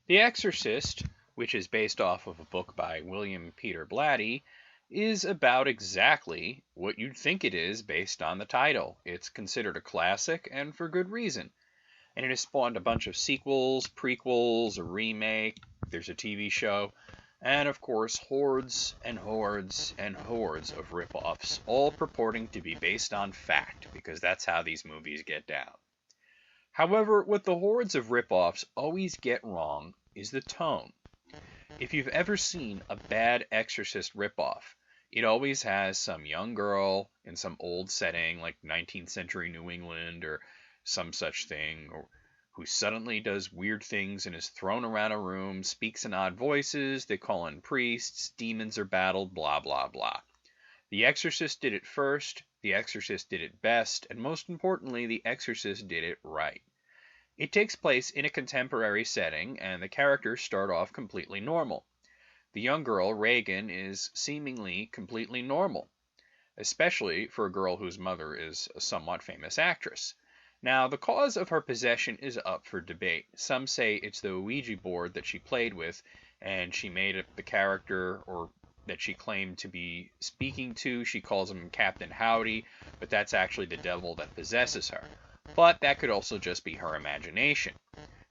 The Exorcist, which is based off of a book by William Peter Blatty, is about exactly what you'd think it is based on the title. It's considered a classic, and for good reason. And it has spawned a bunch of sequels, prequels, a remake, there's a TV show, and of course hordes and hordes and hordes of rip-offs, all purporting to be based on fact, because that's how these movies get down. However, what the hordes of rip-offs always get wrong is the tone. If you've ever seen a bad Exorcist rip-off, it always has some young girl in some old setting like 19th century New England or some such thing, or who suddenly does weird things and is thrown around a room, speaks in odd voices, they call in priests, demons are battled, blah blah blah. The Exorcist did it first, The Exorcist did it best, and most importantly, The Exorcist did it right. It takes place in a contemporary setting, and the characters start off completely normal. The young girl, Reagan, is seemingly completely normal, especially for a girl whose mother is a somewhat famous actress. Now, the cause of her possession is up for debate. Some say it's the Ouija board that she played with, and she made up the character, or that she claimed to be speaking to. She calls him Captain Howdy, but that's actually the devil that possesses her. But that could also just be her imagination.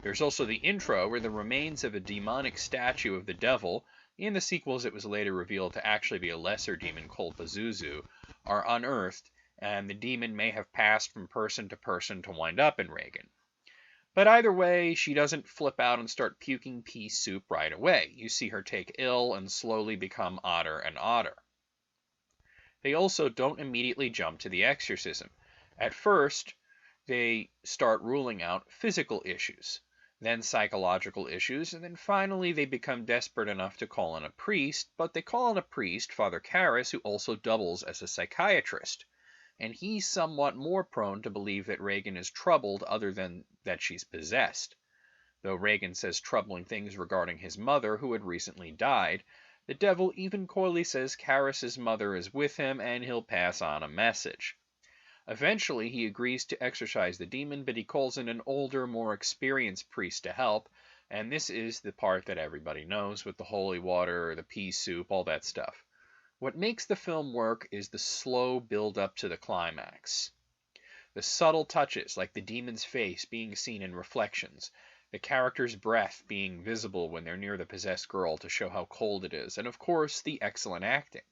There's also the intro where the remains of a demonic statue of the devil, in the sequels it was later revealed to actually be a lesser demon called Pazuzu, are unearthed, and the demon may have passed from person to person to wind up in Reagan. But either way, she doesn't flip out and start puking pea soup right away. You see her take ill and slowly become odder and odder. They also don't immediately jump to the exorcism. At first, they start ruling out physical issues, then psychological issues, and then finally they become desperate enough to call in a priest, but they call in a priest, Father Karras, who also doubles as a psychiatrist. And he's somewhat more prone to believe that Reagan is troubled other than that she's possessed. Though Reagan says troubling things regarding his mother, who had recently died, the devil even coyly says Karras' mother is with him and he'll pass on a message. Eventually, he agrees to exorcise the demon, but he calls in an older, more experienced priest to help, and this is the part that everybody knows with the holy water, the pea soup, all that stuff. What makes the film work is the slow build up to the climax. The subtle touches, like the demon's face being seen in reflections, the character's breath being visible when they're near the possessed girl to show how cold it is, and of course, the excellent acting.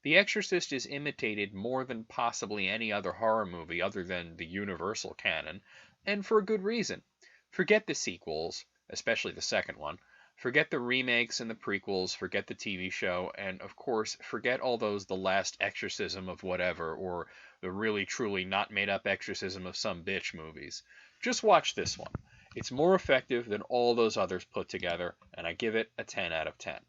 The Exorcist is imitated more than possibly any other horror movie other than the Universal canon, and for a good reason. Forget the sequels, especially the second one. Forget the remakes and the prequels, forget the TV show, and of course, forget all those The Last Exorcism of whatever, or the really truly not made up exorcism of some bitch movies. Just watch this one. It's more effective than all those others put together, and I give it a 10 out of 10.